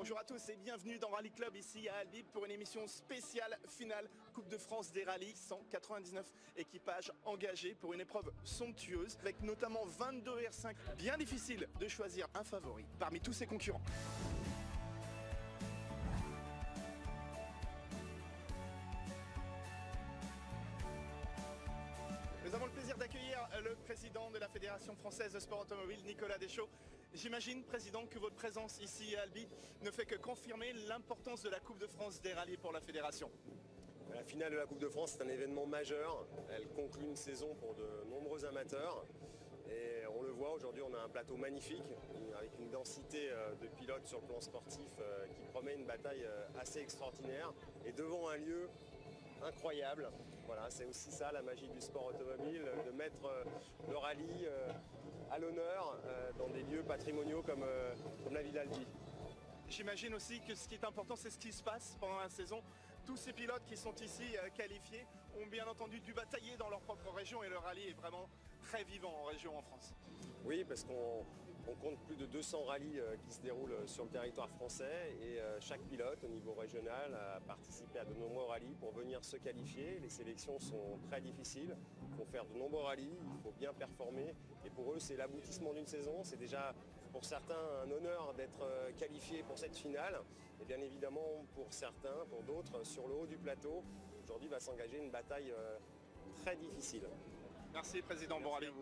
Bonjour à tous et bienvenue dans Rally Club ici à Albi pour une émission spéciale finale Coupe de France des rallyes. 199 équipages engagés pour une épreuve somptueuse avec notamment 22 R5. Bien difficile de choisir un favori parmi tous ses concurrents. Nous avons le plaisir d'accueillir le président de la Fédération française de sport automobile, Nicolas Deschaux. J'imagine, président, que votre présence ici à Albi ne fait que confirmer l'importance de la Coupe de France des rallyes pour la Fédération. La finale de la Coupe de France, c'est un événement majeur. Elle conclut une saison pour de nombreux amateurs. Et on le voit, aujourd'hui on a un plateau magnifique, avec une densité de pilotes sur le plan sportif qui promet une bataille assez extraordinaire. Et devant un lieu incroyable. Voilà, c'est aussi ça la magie du sport automobile, de mettre le rallye à l'honneur dans des lieux patrimoniaux comme la ville d'Albi. J'imagine aussi que ce qui est important, c'est ce qui se passe pendant la saison. Tous ces pilotes qui sont ici qualifiés ont bien entendu dû batailler dans leur propre région et le rallye est vraiment très vivant en région en France. Oui, parce qu'on compte plus de 200 rallyes qui se déroulent sur le territoire français et chaque pilote au niveau régional a participé à de nombreux rallyes pour venir se qualifier. Les sélections sont très difficiles, il faut faire de nombreux rallyes, il faut bien performer et pour eux c'est l'aboutissement d'une saison. C'est déjà pour certains un honneur d'être qualifié pour cette finale et bien évidemment pour certains, pour d'autres, sur le haut du plateau, aujourd'hui va s'engager une bataille très difficile. Merci président, bon rallye.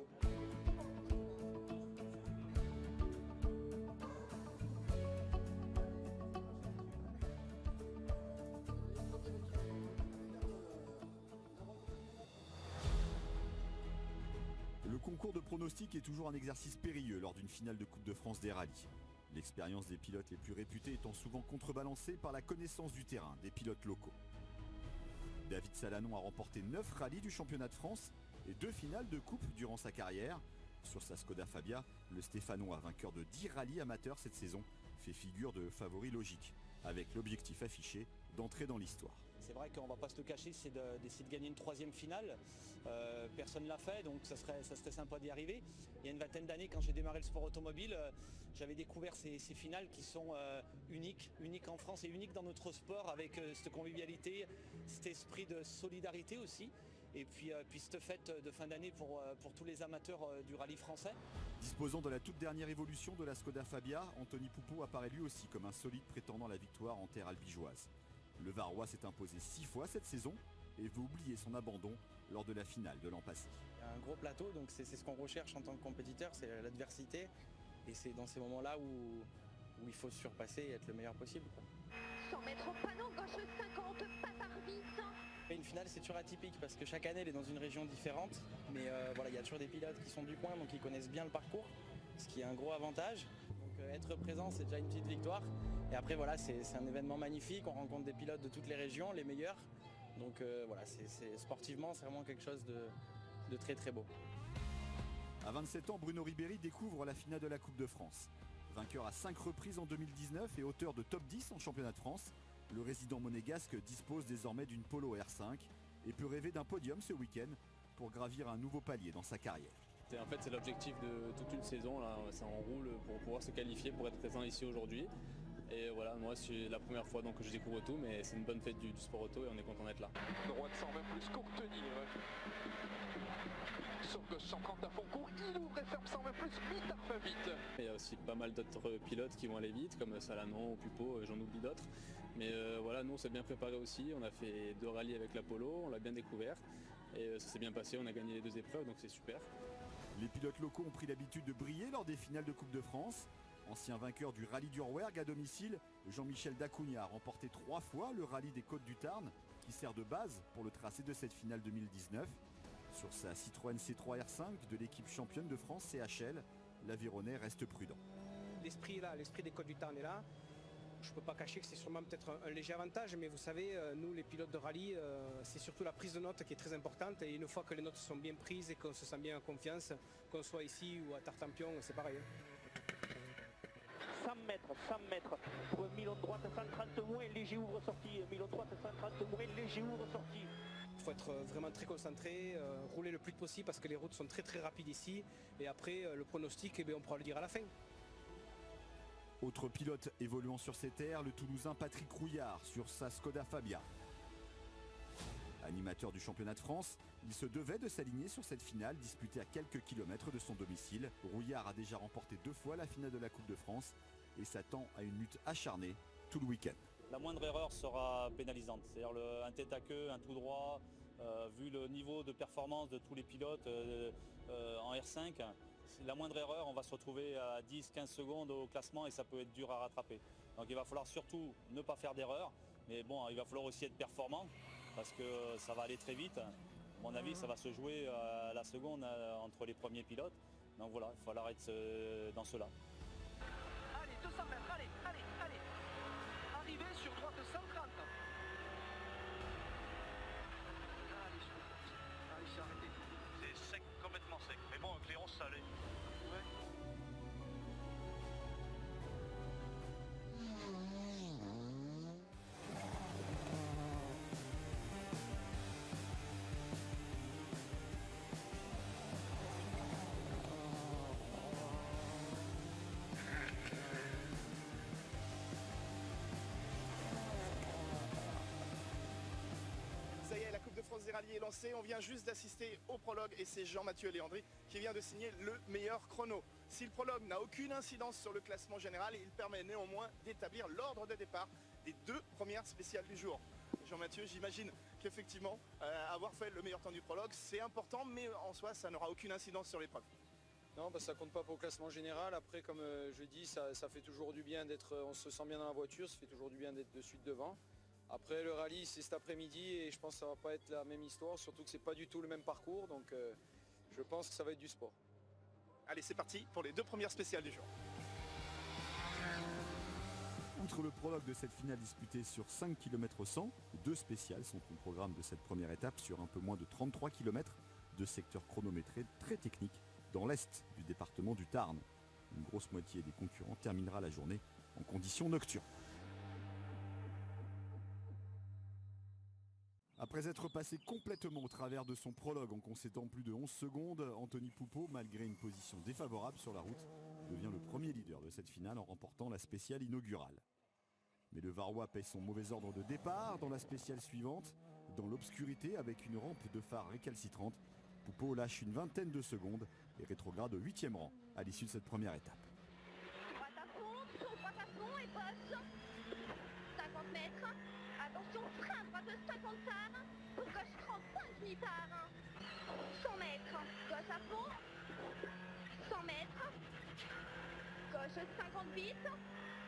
Le concours de pronostic est toujours un exercice périlleux lors d'une finale de Coupe de France des rallyes. L'expérience des pilotes les plus réputés étant souvent contrebalancée par la connaissance du terrain des pilotes locaux. David Salanon a remporté 9 rallyes du championnat de France et 2 finales de coupe durant sa carrière. Sur sa Skoda Fabia, le Stéphanois, vainqueur de 10 rallyes amateurs cette saison, fait figure de favori logique, avec l'objectif affiché d'entrer dans l'histoire. C'est vrai qu'on ne va pas se le cacher, c'est d'essayer de gagner une 3e finale. Personne ne l'a fait, donc ça serait sympa d'y arriver. Il y a une vingtaine d'années, quand j'ai démarré le sport automobile, j'avais découvert ces finales qui sont uniques en France et uniques dans notre sport, avec cette convivialité, cet esprit de solidarité aussi. Et puis cette fête de fin d'année pour tous les amateurs du rallye français. Disposant de la toute dernière évolution de la Skoda Fabia, Anthony Poupeau apparaît lui aussi comme un solide prétendant à la victoire en terre albigeoise. Le Varois s'est imposé 6 fois cette saison et veut oublier son abandon lors de la finale de l'an passé. Il y a un gros plateau, donc c'est ce qu'on recherche en tant que compétiteur, c'est l'adversité. Et c'est dans ces moments-là où il faut se surpasser et être le meilleur possible. 100 mètres au panneau, gauche 50, pas vite. Une finale, c'est toujours atypique parce que chaque année elle est dans une région différente, mais voilà, il y a toujours des pilotes qui sont du coin, donc ils connaissent bien le parcours, ce qui est un gros avantage. Donc être présent, c'est déjà une petite victoire. Et après voilà, c'est un événement magnifique, on rencontre des pilotes de toutes les régions, les meilleurs. Donc voilà, sportivement, c'est vraiment quelque chose de très très beau. À 27 ans, Bruno Ribéry découvre la finale de la Coupe de France. Vainqueur à 5 reprises en 2019 et auteur de top 10 en championnat de France, le résident monégasque dispose désormais d'une Polo R5 et peut rêver d'un podium ce week-end pour gravir un nouveau palier dans sa carrière. En fait, c'est l'objectif de toute une saison, là, ça enroule pour pouvoir se qualifier, pour être présent ici aujourd'hui. Et voilà, moi c'est la première fois donc, que je découvre tout, mais c'est une bonne fête du sport auto et on est content d'être là. Droite 120 plus, court tenir. Sur gauche 130 à fond court, il ouvre et ferme 120 plus, vite à fin vite. Il y a aussi pas mal d'autres pilotes qui vont aller vite, comme Salanon ou Pupo, j'en oublie d'autres. Mais voilà, nous on s'est bien préparé aussi, on a fait 2 rallyes avec l'Apollo, on l'a bien découvert. Et ça s'est bien passé, on a gagné les 2 épreuves, donc c'est super. Les pilotes locaux ont pris l'habitude de briller lors des finales de Coupe de France. Ancien vainqueur du rallye du Rouergue à domicile, Jean-Michel Dacugna a remporté 3 fois le rallye des Côtes du Tarn, qui sert de base pour le tracé de cette finale 2019. Sur sa Citroën C3 R5 de l'équipe championne de France CHL, l'Aveyronais reste prudent. L'esprit est là, l'esprit des Côtes du Tarn est là. Je ne peux pas cacher que c'est sûrement peut-être un léger avantage, mais vous savez, nous les pilotes de rallye, c'est surtout la prise de notes qui est très importante. Et une fois que les notes sont bien prises et qu'on se sent bien en confiance, qu'on soit ici ou à Tartampion, c'est pareil. 100 mètres, pour un Milon droite 130 moins, léger ouvre sortie, Milon droite 130 moins, léger ouvre sortie. Il faut être vraiment très concentré, rouler le plus possible parce que les routes sont très rapides ici. Et après, le pronostic, on pourra le dire à la fin. Autre pilote évoluant sur ces terres, le Toulousain Patrick Rouillard sur sa Skoda Fabia. Animateur du championnat de France, il se devait de s'aligner sur cette finale disputée à quelques kilomètres de son domicile. Rouillard a déjà remporté 2 fois la finale de la Coupe de France et s'attend à une lutte acharnée tout le week-end. La moindre erreur sera pénalisante, c'est-à-dire un tête à queue, un tout droit, vu le niveau de performance de tous les pilotes en R5, la moindre erreur, on va se retrouver à 10-15 secondes au classement et ça peut être dur à rattraper. Donc il va falloir surtout ne pas faire d'erreur, mais bon, il va falloir aussi être performant parce que ça va aller très vite. À mon avis, ça va se jouer à la seconde entre les premiers pilotes. Donc voilà, il va falloir être dans cela. Allez, 200 mètres, allez. Arrivée sur droite 130. Allez, c'est arrêté. C'est sec, complètement sec. Mais bon, Cléron, ça allait. Ouais. Ça y est, la Coupe de France des rallyes est lancée. On vient juste d'assister au prologue et c'est Jean-Mathieu Léandri qui vient de signer le meilleur chrono. Si le prologue n'a aucune incidence sur le classement général, il permet néanmoins d'établir l'ordre de départ des 2 premières spéciales du jour. Jean-Mathieu, j'imagine qu'effectivement, avoir fait le meilleur temps du prologue, c'est important, mais en soi, ça n'aura aucune incidence sur l'épreuve. Non, ça compte pas pour le classement général. Après, comme je dis, ça fait toujours du bien d'être, on se sent bien dans la voiture, ça fait toujours du bien d'être de suite devant. Après, le rallye, c'est cet après-midi et je pense que ça va pas être la même histoire, surtout que c'est pas du tout le même parcours, donc je pense que ça va être du sport. Allez, c'est parti pour les 2 premières spéciales du jour. Outre le prologue de cette finale disputée sur 5 km 100, 2 spéciales sont au programme de cette première étape sur un peu moins de 33 km de secteur chronométré très technique dans l'est du département du Tarn. Une grosse moitié des concurrents terminera la journée en conditions nocturnes. Après être passé complètement au travers de son prologue en concédant plus de 11 secondes, Anthony Poupeau, malgré une position défavorable sur la route, devient le premier leader de cette finale en remportant la spéciale inaugurale. Mais le Varois paie son mauvais ordre de départ dans la spéciale suivante. Dans l'obscurité, avec une rampe de phare récalcitrante, Poupeau lâche une vingtaine de secondes et rétrograde au 8e rang à l'issue de cette première étape. Droite à fond, sur droite à fond et bosse. 50 mètres. Attention, frein, droite 50 par. Pour gauche 35 mi-par. 100 mètres. Gauche à fond. 100 mètres. Gauche 58.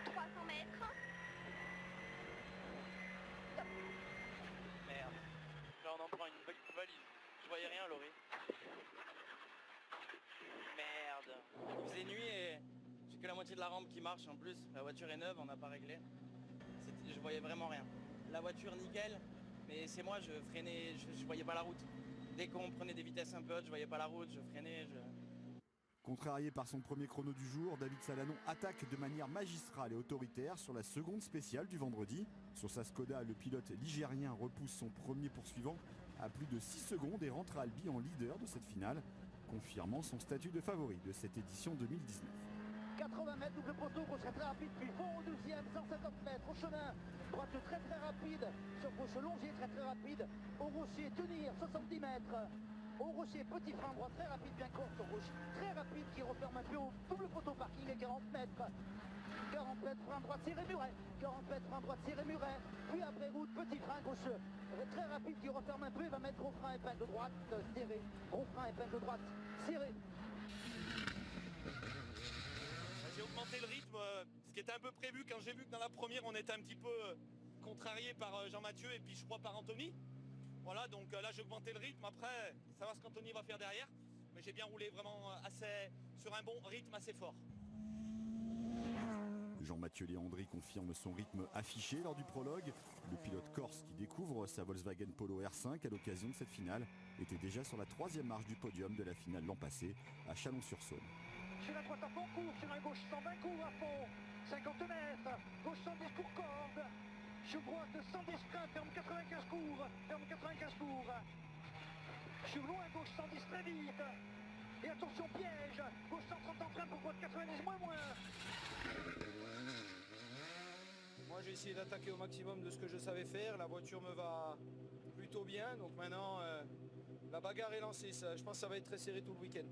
300 mètres. Stop. Merde. Là on en prend une valise. Je voyais rien, Laurie. Merde. Il faisait nuit et j'ai que la moitié de la rampe qui marche en plus. La voiture est neuve, on n'a pas réglé. Je voyais vraiment rien. La voiture nickel, mais c'est moi, je freinais, je voyais pas la route. Dès qu'on prenait des vitesses un peu hautes, je voyais pas la route, je freinais. Contrarié par son premier chrono du jour, David Salanon attaque de manière magistrale et autoritaire sur la seconde spéciale du vendredi. Sur sa Skoda, le pilote ligérien repousse son premier poursuivant à plus de 6 secondes et rentre à Albi en leader de cette finale, confirmant son statut de favori de cette édition 2019. 80 mètres, double poteau, gauche très rapide, puis fond au 12e, 150 mètres, au chemin, droite très rapide, sur gauche longier très rapide, au rocher tenir, 70 mètres, au rocher petit frein droit très rapide, bien court, au rocher très rapide qui referme un peu au double poteau parking et 40 mètres. 40 mètres, frein droite, serré muret, 40 mètres, frein droite, serré muret, puis après route, petit frein gauche, très rapide qui referme un peu, il va mettre gros frein épingle droite, serré, gros frein épingle droite, serré. J'ai augmenté le rythme, ce qui était un peu prévu quand j'ai vu que dans la première on était un petit peu contrarié par Jean-Mathieu et puis je crois par Anthony. Voilà, donc là j'ai augmenté le rythme, après savoir ce qu'Anthony va faire derrière, mais j'ai bien roulé vraiment sur un bon rythme assez fort. Jean-Mathieu Léandri confirme son rythme affiché lors du prologue. Le pilote corse qui découvre sa Volkswagen Polo R5 à l'occasion de cette finale était déjà sur la 3e marche du podium de la finale l'an passé à Chalon-sur-Saône. Sur la droite à fond court, sur un gauche 120 court à fond, 50 mètres, gauche 110 court corde, sur droite 110 frein, ferme 95 cours, ferme 95 cours, sur loin gauche 110 très vite, et attention piège, gauche 130 en frein pour droite 90 moins. essayé d'attaquer au maximum de ce que je savais faire. La voiture me va plutôt bien. Donc maintenant, la bagarre est lancée. Je pense que ça va être très serré tout le week-end.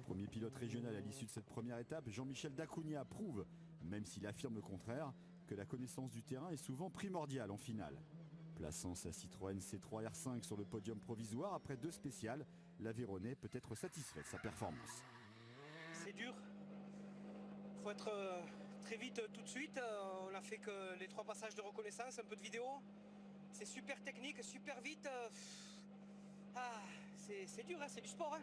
Premier pilote régional à l'issue de cette première étape, Jean-Michel Dacugna prouve, même s'il affirme le contraire, que la connaissance du terrain est souvent primordiale en finale. Plaçant sa Citroën C3 R5 sur le podium provisoire après 2 spéciales, l'Aveyronais peut être satisfait de sa performance. C'est dur. Il faut être très vite tout de suite. On a fait que les 3 passages de reconnaissance, un peu de vidéo. C'est super technique, super vite. C'est dur, hein, c'est du sport. Hein.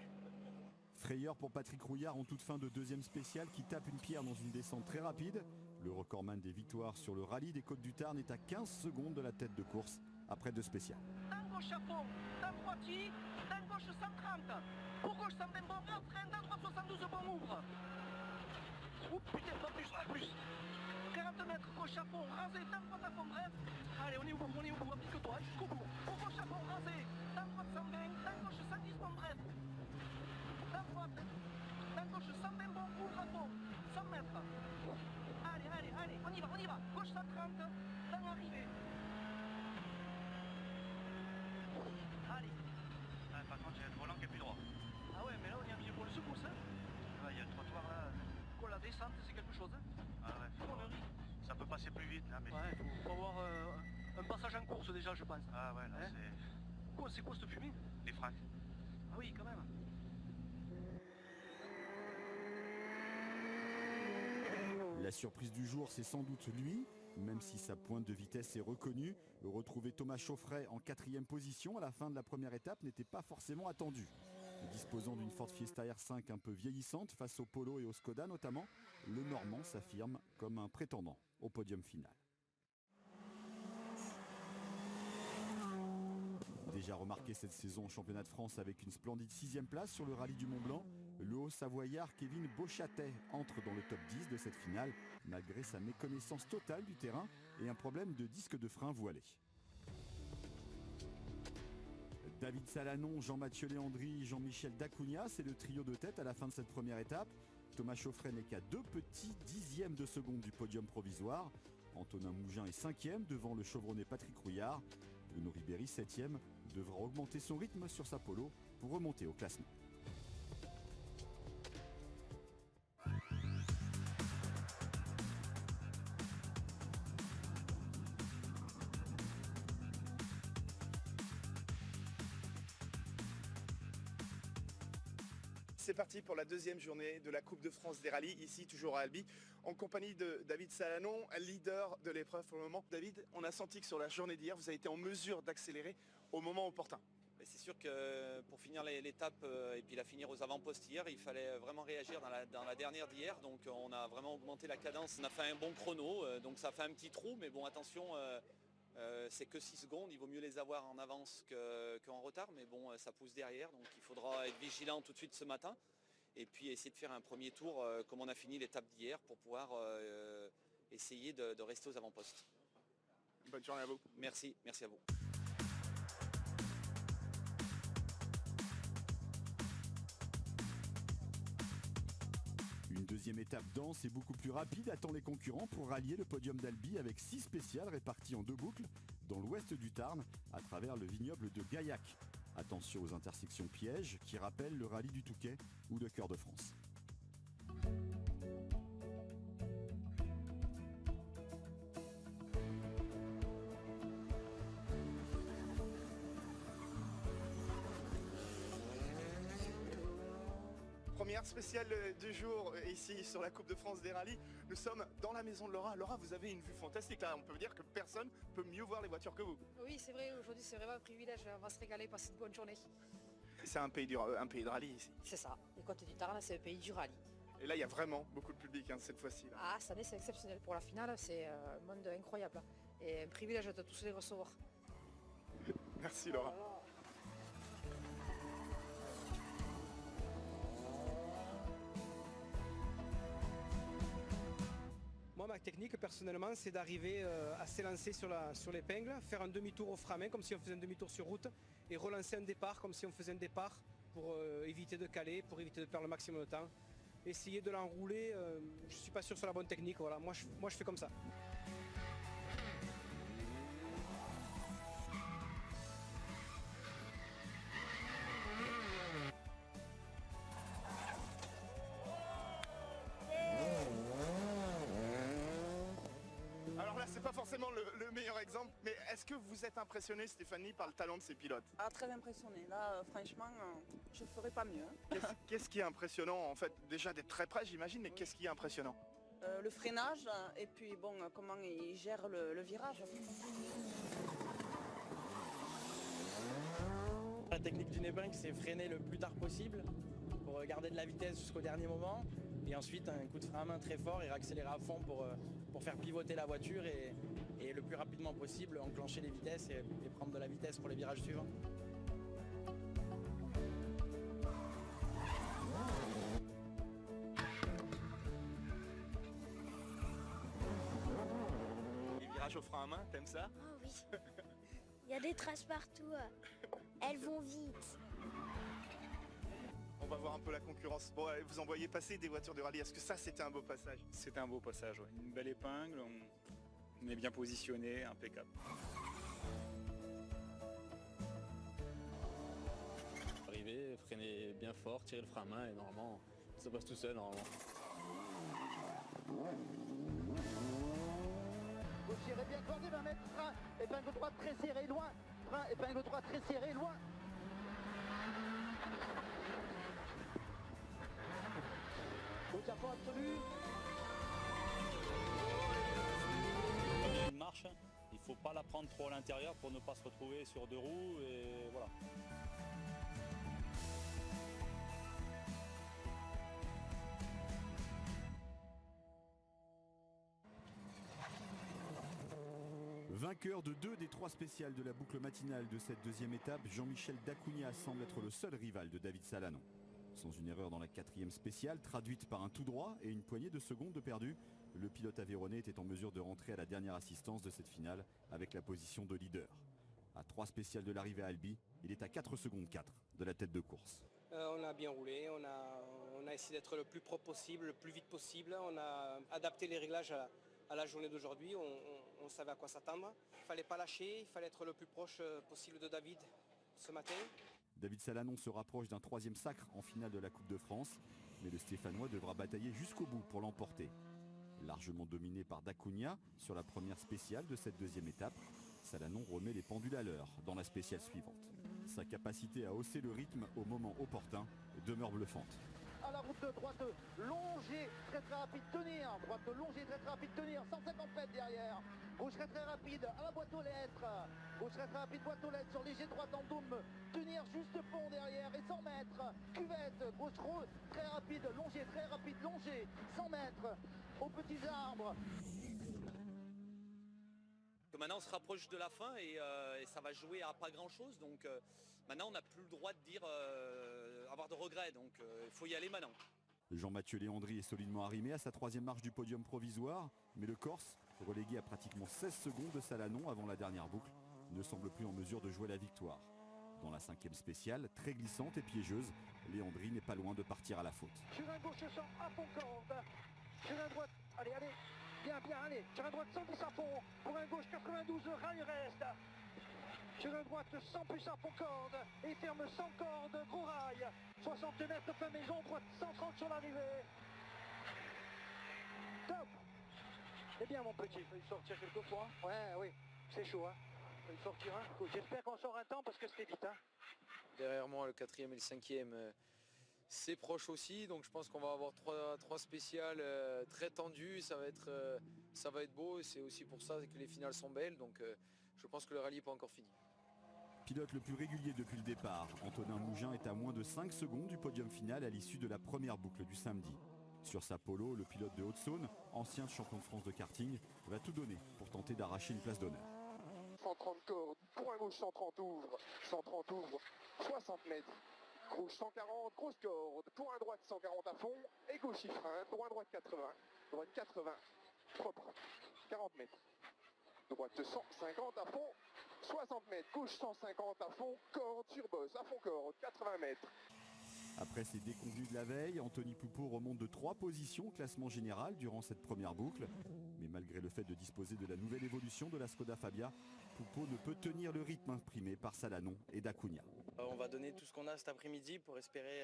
Frayeur pour Patrick Rouillard en toute fin de 2e spéciale qui tape une pierre dans une descente très rapide. Le recordman des victoires sur le rallye des Côtes-du-Tarn est à 15 secondes de la tête de course après 2 spéciales. D'un gauche à fond, d'un droitier, d'un gauche 130. Pour gauche 120 bon frein, d'un droite 72 bon ouvre. Oups putain, pas plus. 40 mètres, gauche à fond, rasé, d'un droite à fond, bref. Allez, on est au bout, applique-toi, jusqu'au bout. Pour gauche à fond, rasé, d'un droite 120, d'un gauche 110 bon, bref. D'un gauche 120 bon, ouvre à fond, 100 mètres. Allez, on y va. Gauche 130, dans l'arrivée. Allez. Par contre, il y a le volant qui est plus droit. Ah ouais, mais là, on est habillé pour le secousse. Hein. Ouais, il y a le trottoir là. Pour la descente, c'est quelque chose. Hein. Ah ouais, ça peut passer plus vite là. Mais ouais, faut avoir un passage en course déjà, je pense. Ah ouais, là, c'est quoi cette fumée? Les fracs. Ah oui, quand même. La surprise du jour, c'est sans doute lui, même si sa pointe de vitesse est reconnue. Retrouver Thomas Chauffret en 4e position à la fin de la première étape n'était pas forcément attendu. Disposant d'une Ford Fiesta R5 un peu vieillissante face au Polo et au Skoda notamment, le Normand s'affirme comme un prétendant au podium final. Déjà remarqué cette saison au championnat de France avec une splendide 6e place sur le rallye du Mont-Blanc, le Haut-Savoyard Kevin Beauchâtet entre dans le top 10 de cette finale, malgré sa méconnaissance totale du terrain et un problème de disque de frein voilé. David Salanon, Jean-Mathieu Léandri, Jean-Michel Dacugna, c'est le trio de tête à la fin de cette première étape. Thomas Chauffret n'est qu'à 2 petits dixièmes de seconde du podium provisoire. Antonin Mougin est 5e devant le chevronné Patrick Rouillard. Bruno Ribéry, 7e, devra augmenter son rythme sur sa Polo pour remonter au classement. C'est parti pour la 2e journée de la Coupe de France des rallyes, ici toujours à Albi, en compagnie de David Salanon, leader de l'épreuve pour le moment. David, on a senti que sur la journée d'hier, vous avez été en mesure d'accélérer au moment opportun. C'est sûr que pour finir l'étape et puis la finir aux avant-postes hier, il fallait vraiment réagir dans la dernière d'hier. Donc on a vraiment augmenté la cadence, on a fait un bon chrono, donc ça fait un petit trou, mais bon attention, c'est que 6 secondes, il vaut mieux les avoir en avance qu'en retard, mais bon ça pousse derrière, donc il faudra être vigilant tout de suite ce matin et puis essayer de faire un premier tour comme on a fini l'étape d'hier pour pouvoir essayer de rester aux avant-postes. Bonne journée à vous. Merci à vous. Une 2e étape dense et beaucoup plus rapide attend les concurrents pour rallier le podium d'Albi avec 6 spéciales réparties en 2 boucles dans l'ouest du Tarn à travers le vignoble de Gaillac. Attention aux intersections pièges qui rappellent le rallye du Touquet ou le Cœur de France. Première spéciale du jour ici sur la Coupe de France des rallyes. Nous sommes dans la maison de Laura. Laura, vous avez une vue fantastique là. On peut dire que personne peut mieux voir les voitures que vous. Oui, c'est vrai. Aujourd'hui, c'est vraiment un privilège. On va se régaler, passer une bonne journée. C'est un pays de rallye ici. C'est ça. Les Côtes du Tarn, c'est un pays du rallye. Et là, il y a vraiment beaucoup de public cette fois-ci. Ah, cette année, c'est exceptionnel. Pour la finale, c'est un monde incroyable. Et un privilège de tous les recevoir. Merci Laura. Moi, ma technique, personnellement, c'est d'arriver à s'élancer sur l'épingle, faire un demi-tour au frein à main, comme si on faisait un demi-tour sur route, et relancer un départ, comme si on faisait un départ, pour éviter de caler, pour éviter de perdre le maximum de temps. essayer de l'enrouler, je suis pas sûr sur la bonne technique. Voilà, moi je fais comme ça. Alors là, c'est pas forcément le meilleur exemple, mais est-ce que vous êtes impressionné, Stéphanie, par le talent de ces pilotes? Ah, très impressionné. Là, franchement, je ferais pas mieux. Qu'est-ce qui est impressionnant en fait? Déjà d'être très près, j'imagine, mais qu'est-ce qui est impressionnant? Le freinage et puis bon, comment il gère le virage. La technique du Nebunk, c'est freiner le plus tard possible pour garder de la vitesse jusqu'au dernier moment. Et ensuite, un coup de frein à main très fort et réaccélérer à fond pour faire pivoter la voiture et le plus rapidement possible enclencher les vitesses et prendre de la vitesse pour les virages suivants. Les virages au frein à main, t'aimes ça? Oh oui. Il y a des traces partout. Elles vont vite. On va voir un peu la concurrence. Bon, vous en voyez passer des voitures de rallye. Est-ce que ça, c'était un beau passage? C'était un beau passage, ouais. Une belle épingle, on est bien positionné, impeccable. Arriver, freiner bien fort, tirer le frein à main et normalement, ça passe tout seul normalement. Gaucher est bien cordé, 20 mètres, frein, épingle droite très serré, loin. Frein, épingle droite très serré, loin. Au absolu. Une marche, il ne faut pas la prendre trop à l'intérieur pour ne pas se retrouver sur deux roues et voilà. Vainqueur de 2 des 3 spéciales de la boucle matinale de cette deuxième étape, Jean-Michel Dacugna semble être le seul rival de David Salanon. Sans une erreur dans la 4e spéciale, traduite par un tout droit et une poignée de secondes de perdu, le pilote aveyronnais était en mesure de rentrer à la dernière assistance de cette finale avec la position de leader. À 3 spéciales de l'arrivée à Albi, il est à 4 secondes 4 de la tête de course. On a bien roulé, on a essayé d'être le plus propre possible, le plus vite possible. On a adapté les réglages à la journée d'aujourd'hui, on savait à quoi s'attendre. Il ne fallait pas lâcher, il fallait être le plus proche possible de David ce matin. David Salanon se rapproche d'un 3e sacre en finale de la Coupe de France, mais le Stéphanois devra batailler jusqu'au bout pour l'emporter. Largement dominé par Dacugna sur la première spéciale de cette deuxième étape, Salanon remet les pendules à l'heure dans la spéciale suivante. Sa capacité à hausser le rythme au moment opportun demeure bluffante. À la route de droite longée, très très rapide, tenir. Droite longée, très très rapide, tenir. 150 mètres derrière. Gauche très très rapide, à la boîte aux lettres. Gauche très très rapide, boîte aux lettres sur léger droite en dôme. Tenir juste fond derrière et 100 mètres. Cuvette, gauche très rapide, longée, très rapide, longée. 100 mètres aux petits arbres. Maintenant on se rapproche de la fin et ça va jouer à pas grand chose, donc maintenant on n'a plus le droit de dire avoir de regrets, donc il faut y aller maintenant. Jean-Mathieu Léandri est solidement arrimé à sa 3e marche du podium provisoire, mais le Corse, relégué à pratiquement 16 secondes de Salanon avant la dernière boucle, ne semble plus en mesure de jouer la victoire. Dans la 5e spéciale, très glissante et piégeuse, Léandri n'est pas loin de partir à la faute. Sur un gauche champ à fond corde. Sur un droite, allez, bien, allez. Sur un droite 110 à fond. Pour un gauche 92, rail reste. Sur un droite 100 plus à fond corde. Et ferme 100 cordes, gros rail. 60 mètres fin maison, droite 130 sur l'arrivée. Top. C'est bien mon petit, il faut sortir quelques fois. Ouais, oui, c'est chaud, hein. Il faut sortir un. J'espère qu'on sort un temps parce que c'était vite, hein. Derrière moi, le 4e et le 5e, c'est proche aussi. Donc je pense qu'on va avoir trois spéciales très tendues. Ça va être beau. Et c'est aussi pour ça que les finales sont belles. Donc je pense que le rallye n'est pas encore fini. Pilote le plus régulier depuis le départ, Antonin Mougin est à moins de 5 secondes du podium final à l'issue de la première boucle du samedi. Sur sa Polo, le pilote de Haute-Saône, ancien champion de France de karting, va tout donner pour tenter d'arracher une place d'honneur. 130 cordes, pour un gauche 130 ouvre, 60 mètres. Gauche 140, grosse corde, pour un droite 140 à fond, et gauche il freine, pour un droite 80, propre, 40 mètres. Droite 150 à fond, 60 mètres, gauche 150 à fond, corde sur bosse, à fond corde, 80 mètres. Après ses déconvenues de la veille, Anthony Poupeau remonte de 3 positions au classement général durant cette première boucle. Mais malgré le fait de disposer de la nouvelle évolution de la Skoda Fabia, Poupeau ne peut tenir le rythme imprimé par Salanon et Dacunia. On va donner tout ce qu'on a cet après-midi pour espérer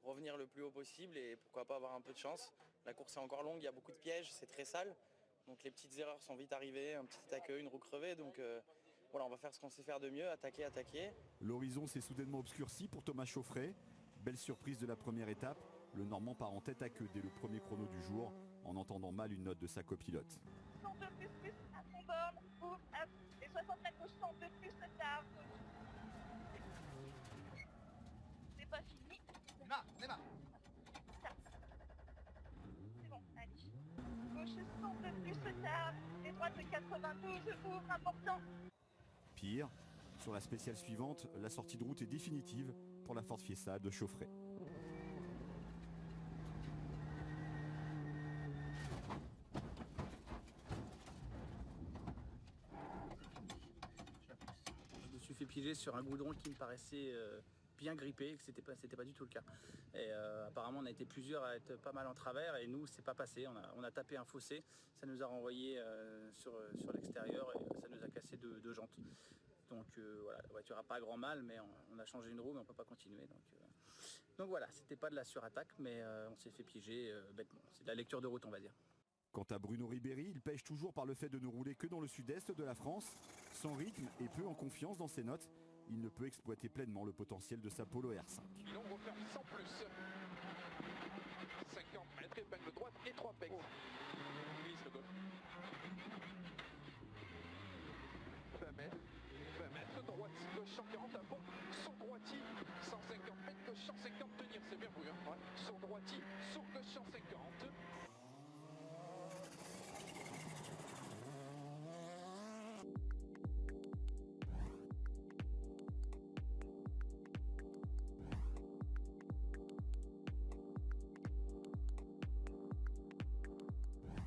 revenir le plus haut possible et pourquoi pas avoir un peu de chance. La course est encore longue, il y a beaucoup de pièges, c'est très sale. Donc les petites erreurs sont vite arrivées, un petit accueil, une roue crevée. Donc voilà, on va faire ce qu'on sait faire de mieux, attaquer. L'horizon s'est soudainement obscurci pour Thomas Chauffret. Belle surprise de la première étape, le Normand part en tête à queue dès le premier chrono du jour, en entendant mal une note de sa copilote. 102 plus à son borne, ouvre et 60 mètres gauche, 102 plus tard. C'est pas fini. Démarre. C'est bon, allez. Gauche 102 plus tard, et droite 92, ouvre important. Pire, sur la spéciale suivante, la sortie de route est définitive pour la Ford Fiesta de Chauffret. Je me suis fait piéger sur un goudron qui me paraissait bien grippé et que c'était pas du tout le cas. Et apparemment on a été plusieurs à être pas mal en travers et nous c'est pas passé, on a tapé un fossé, ça nous a renvoyé sur l'extérieur et ça nous a cassé deux jantes. Donc voilà, la voiture n'a pas grand mal, mais on a changé une roue, mais on ne peut pas continuer. Donc voilà, c'était pas de la surattaque, mais on s'est fait piéger bêtement. C'est de la lecture de route, on va dire. Quant à Bruno Ribéry, il pêche toujours par le fait de ne rouler que dans le sud-est de la France. Sans rythme et peu en confiance dans ses notes, il ne peut exploiter pleinement le potentiel de sa Polo R5. Il en refaire 100 plus. 50 mètres, épingle droite et 3 pecs. Glisse le gauche. 20 mètres, droite, gauche 140 à fond, son droiti, 150 mètres, gauche 150, tenir, c'est bien voulu, hein. Son droiti, son gauche 150.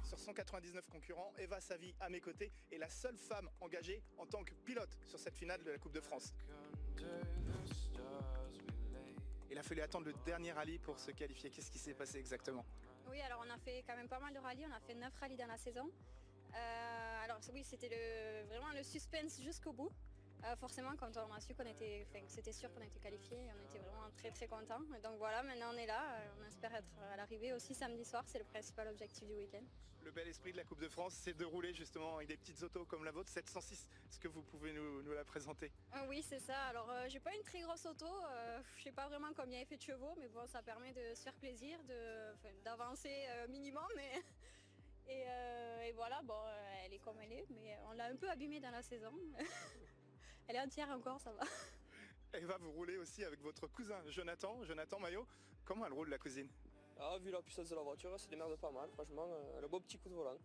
Sur 199 concurrents, Eva Savy à mes côtés est la seule femme engagée en tant que pilote sur cette finale de la Coupe de France. Il a fallu attendre le dernier rallye pour se qualifier. Qu'est-ce qui s'est passé exactement? Oui, alors on a fait quand même pas mal de rallyes, on a fait 9 rallyes dans la saison. Alors oui, c'était vraiment le suspense jusqu'au bout. Forcément, quand on a su c'était sûr qu'on était qualifié, on était vraiment très contents. Donc voilà, maintenant on est là, on espère être à l'arrivée aussi samedi soir, c'est le principal objectif du week-end. Le bel esprit de la Coupe de France, c'est de rouler justement avec des petites autos comme la vôtre, 706. Est-ce que vous pouvez nous la présenter? Oui, c'est ça. Alors j'ai pas une très grosse auto, je sais pas vraiment combien elle fait de chevaux, mais bon, ça permet de se faire plaisir, d'avancer minimum. Et voilà, bon, elle est comme elle est, mais on l'a un peu abîmée dans la saison. Elle est entière encore, ça va. Eva, vous roulez aussi avec votre cousin Jonathan Maillot. Comment elle roule la cousine? Vu la puissance de la voiture, elle se démerde pas mal, franchement, elle a un beau petit coup de volant.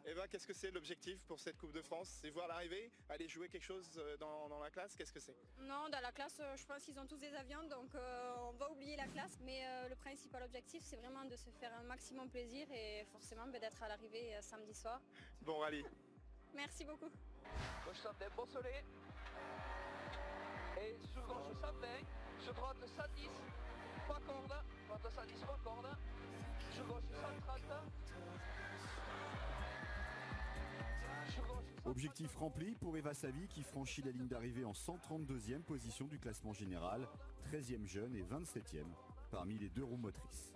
Eva, qu'est-ce que c'est l'objectif pour cette Coupe de France? C'est voir l'arrivée, aller jouer quelque chose dans la classe? Qu'est-ce que c'est? Non, dans la classe, je pense qu'ils ont tous des avions, donc on va oublier la classe. Mais le principal objectif, c'est vraiment de se faire un maximum plaisir et forcément d'être à l'arrivée samedi soir. Bon rallye. Merci beaucoup. Gauche 120, bon soleil. Et sur gauche 120, sur droite 110, pas corde, droite 110, pas corde, sur gauche 130. Objectif rempli pour Eva Savy qui franchit la ligne d'arrivée en 132e position du classement général, 13e jeune et 27e parmi les deux roues motrices.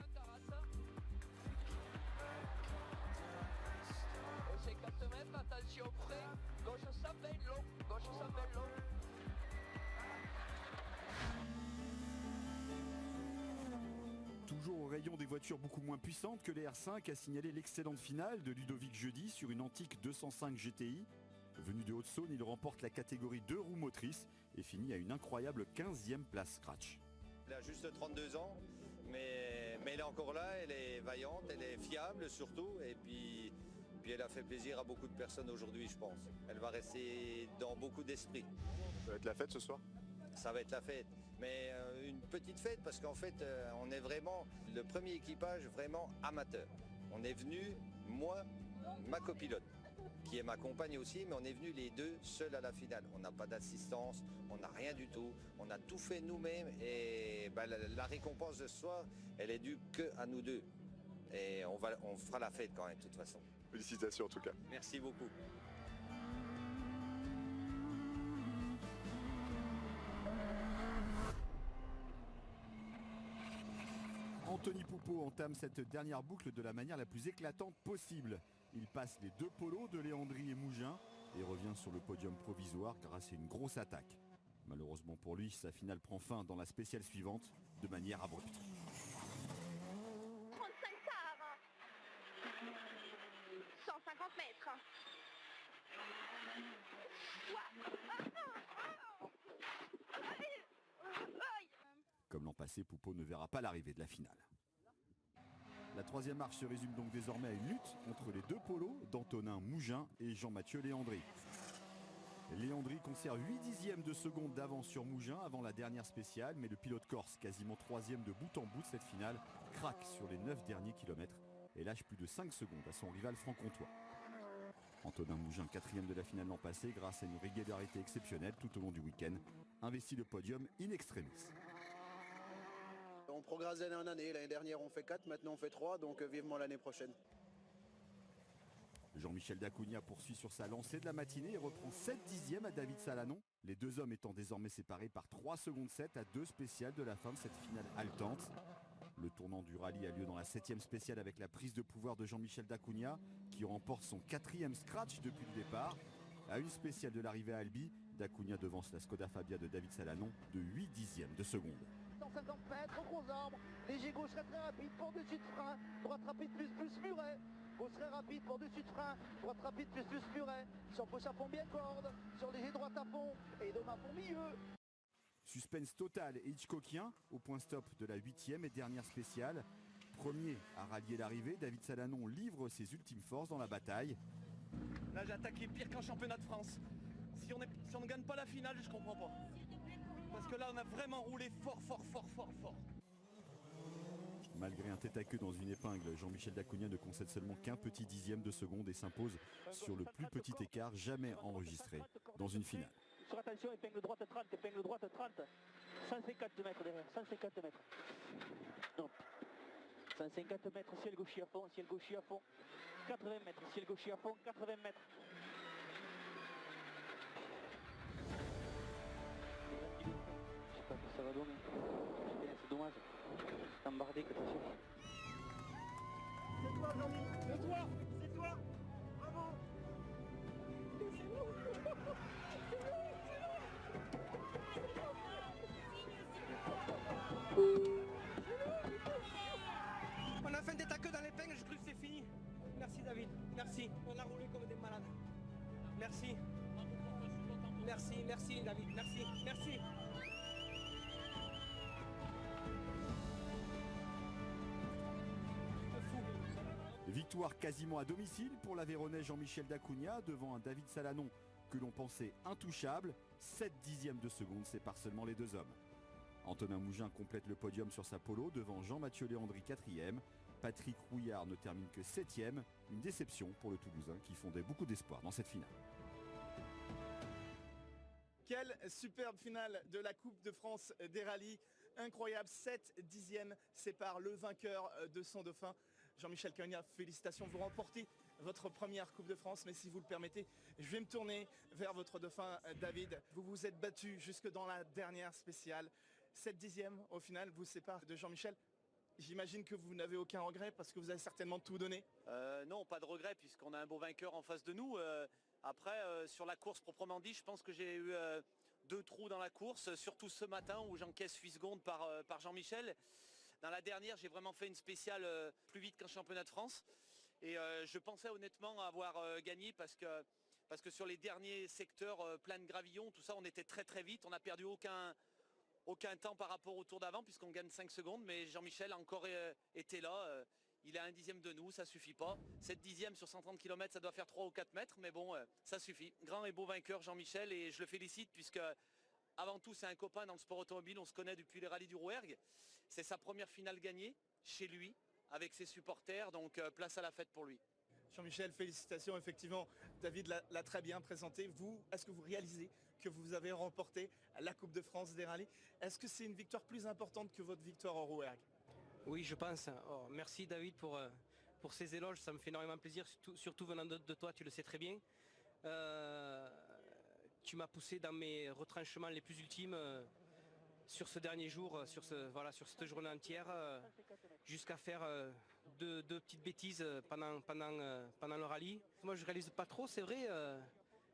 Et 50 mètres, attention frais, gauche 120 long, gauche 120 long. Toujours au rayon des voitures beaucoup moins puissantes que les R5 a signalé l'excellente finale de Ludovic Jeudi sur une antique 205 GTI. Venu de Haute-Saône, il remporte la catégorie 2 roues motrices et finit à une incroyable 15e place scratch. Elle a juste 32 ans, mais elle est encore là, elle est vaillante, elle est fiable surtout, et puis elle a fait plaisir à beaucoup de personnes aujourd'hui, je pense. Elle va rester dans beaucoup d'esprits. Ça va être la fête ce soir? Ça va être la fête, mais une petite fête parce qu'en fait on est vraiment le premier équipage vraiment amateur. On est venu, moi, ma copilote. qui est ma compagne aussi, mais on est venus les deux seuls à la finale. On n'a pas d'assistance, on n'a rien du tout. On a tout fait nous-mêmes et la récompense de ce soir, elle est due qu'à nous deux. Et on fera la fête quand même, de toute façon. Félicitations en tout cas. Merci beaucoup. Anthony Poupeau entame cette dernière boucle de la manière la plus éclatante possible. Il passe les deux polos de Léandri et Mougin et revient sur le podium provisoire grâce à une grosse attaque. Malheureusement pour lui, sa finale prend fin dans la spéciale suivante de manière abrupte. 35 quarts. 150 mètres. Comme l'an passé, Poupeau ne verra pas l'arrivée de la finale. La troisième marche se résume donc désormais à une lutte entre les deux polos d'Antonin Mougin et Jean-Mathieu Léandri. Léandri conserve 8 dixièmes de seconde d'avance sur Mougin avant la dernière spéciale, mais le pilote corse, quasiment troisième de bout en bout de cette finale, craque sur les 9 derniers kilomètres et lâche plus de 5 secondes à son rival franc-comtois. Antonin Mougin, quatrième de la finale l'an passé, grâce à une régularité exceptionnelle tout au long du week-end, investit le podium in extremis. On progresse d'année en année. L'année dernière on fait 4, maintenant on fait 3, donc vivement l'année prochaine. Jean-Michel Dacugna poursuit sur sa lancée de la matinée et reprend 7 dixièmes à David Salanon. Les deux hommes étant désormais séparés par 3 secondes 7 à 2 spéciales de la fin de cette finale haletante. Le tournant du rallye a lieu dans la 7e spéciale avec la prise de pouvoir de Jean-Michel Dacugna qui remporte son 4e scratch depuis le départ. À une spéciale de l'arrivée à Albi, Dacugna devance la Skoda Fabia de David Salanon de 8 dixièmes de seconde. 150 mètres au gros arbre, léger gauche très rapide pour dessus de frein, droite rapide plus Muret, gauche très rapide pour dessus de frein, droite rapide plus Muret, sur gauche à fond bien corde, sur léger droite à fond et d'homme à fond milieu. Suspense total et Hitchcockien au point stop de la 8e et dernière spéciale. Premier à rallier l'arrivée, David Salanon livre ses ultimes forces dans la bataille. Là j'ai attaqué pire qu'en championnat de France. Si on ne gagne pas la finale, je comprends pas. Parce que là on a vraiment roulé fort. Malgré un tête à queue dans une épingle, Jean-Michel Dacugna ne concède seulement qu'un petit dixième de seconde et s'impose sur le plus petit écart jamais enregistré dans une finale. Sur attention, épingle droite 30, 150 mètres derrière, 150 mètres. Non. 150 mètres, ciel gaucher à fond, 80 mètres, ciel gaucher à fond, 80 mètres. Je sais pas ce que ça va donner. C'est dommage. C'est embardé que ça suffit. C'est toi Jean-Mi, c'est toi, bravo. On a fait des taqueux dans l'épingle, j'ai cru que c'est fini. Merci David, merci. On a roulé comme des malades. Merci. Merci David, merci. Victoire quasiment à domicile pour l'Aveyronais Jean-Michel Dacugna devant un David Salanon que l'on pensait intouchable. 7 dixièmes de seconde séparent seulement les deux hommes. Antonin Mougin complète le podium sur sa polo devant Jean-Mathieu Léandri 4e. Patrick Rouillard ne termine que 7e. Une déception pour le Toulousain qui fondait beaucoup d'espoir dans cette finale. Quelle superbe finale de la Coupe de France des rallyes. Incroyable, 7 dixièmes séparent le vainqueur de son dauphin. Jean-Michel Dacugna, félicitations, vous remportez votre première Coupe de France, mais si vous le permettez, je vais me tourner vers votre dauphin David. Vous vous êtes battu jusque dans la dernière spéciale. 7 dixièmes au final vous séparent de Jean-Michel. J'imagine que vous n'avez aucun regret parce que vous avez certainement tout donné. Non, pas de regret puisqu'on a un beau vainqueur en face de nous. Après, sur la course proprement dit, je pense que j'ai eu 2 trous dans la course, surtout ce matin où j'encaisse 8 secondes par Jean-Michel. Dans la dernière, j'ai vraiment fait une spéciale plus vite qu'un championnat de France. Et je pensais honnêtement avoir gagné parce que sur les derniers secteurs plein de gravillons, tout ça, on était très vite. On n'a perdu aucun temps par rapport au tour d'avant puisqu'on gagne 5 secondes. Mais Jean-Michel a encore été là. Il a 1 dixième de nous, ça suffit pas. 7 dixièmes sur 130 km, ça doit faire 3 ou 4 mètres. Mais bon, ça suffit. Grand et beau vainqueur Jean-Michel et je le félicite puisque avant tout, c'est un copain dans le sport automobile. On se connaît depuis les rallyes du Rouergue. C'est sa première finale gagnée chez lui avec ses supporters. Donc place à la fête pour lui. Jean-Michel, félicitations. Effectivement, David l'a très bien présenté. Vous, est-ce que vous réalisez que vous avez remporté la Coupe de France des rallyes? Est-ce que c'est une victoire plus importante que votre victoire en Rouergue? Oui, je pense. Oh, merci David pour ces éloges. Ça me fait énormément plaisir, surtout venant de toi, tu le sais très bien. Tu m'as poussé dans mes retranchements les plus ultimes sur ce dernier jour, sur cette journée entière, jusqu'à faire deux petites bêtises pendant le rallye. Moi je réalise pas trop, c'est vrai,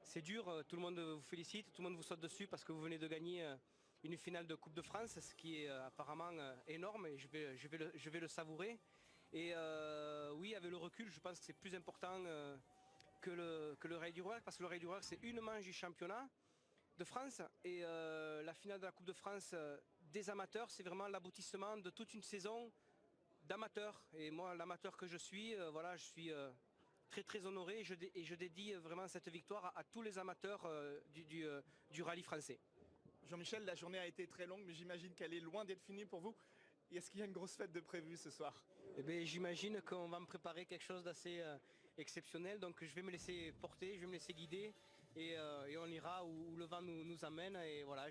c'est dur, tout le monde vous félicite, tout le monde vous saute dessus parce que vous venez de gagner une finale de Coupe de France, ce qui est apparemment énorme et je vais le savourer. Et oui, avec le recul, je pense que c'est plus important que le Rallye du Rouergue, parce que le Rallye du Rouergue c'est une manche du championnat de France et la finale de la Coupe de France des amateurs, c'est vraiment l'aboutissement de toute une saison d'amateurs. Et moi, l'amateur que je suis, je suis très très honoré et je dédie vraiment cette victoire à tous les amateurs du rallye français. Jean-Michel, la journée a été très longue, mais j'imagine qu'elle est loin d'être finie pour vous. Est-ce qu'il y a une grosse fête de prévue ce soir? Eh bien, j'imagine qu'on va me préparer quelque chose d'assez exceptionnel, donc je vais me laisser porter, je vais me laisser guider et on ira où le vent nous amène. Et voilà,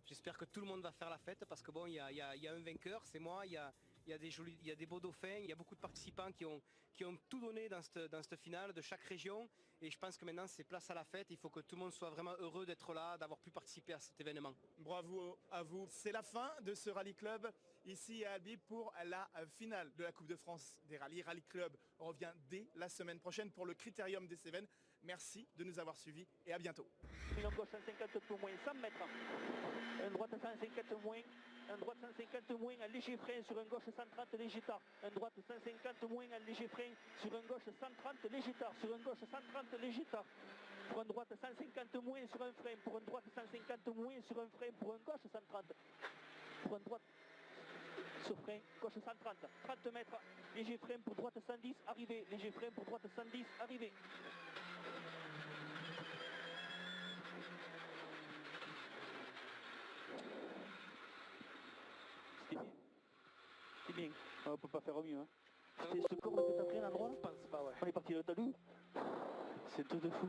j'espère que tout le monde va faire la fête parce que bon, il y a un vainqueur, c'est moi, il y a des beaux dauphins, il y a beaucoup de participants qui ont tout donné dans cette finale de chaque région. Et je pense que maintenant c'est place à la fête, il faut que tout le monde soit vraiment heureux d'être là, d'avoir pu participer à cet événement. Bravo à vous. C'est la fin de ce Rallye Club ici à Albi pour la finale de la Coupe de France des rallyes. Rallye Club revient dès la semaine prochaine pour le Critérium des Cévennes. Merci de nous avoir suivis et à bientôt. Une gauche 150 pour moins 100 mètres. Un droite 150 moins. Un droite 150 moins, un léger frein sur un gauche 130 léger tard. Un droite 150 moins, un léger frein sur un gauche 130 léger tard. Sur un gauche 130 léger tard. Pour un droite 150 moins sur un frein. Pour un droite 150 moins sur un frein. Pour un gauche 130. Pour un droite sur frein, gauche 130. 30 mètres, léger frein pour droite 110, arrivé. Léger frein pour droite 110, arrivé. C'est bien, on peut pas faire mieux. Hein. C'est ce corps que t'as pris à l'endroit? Je pense pas, ouais. On est parti de Talou. C'est tout de fou.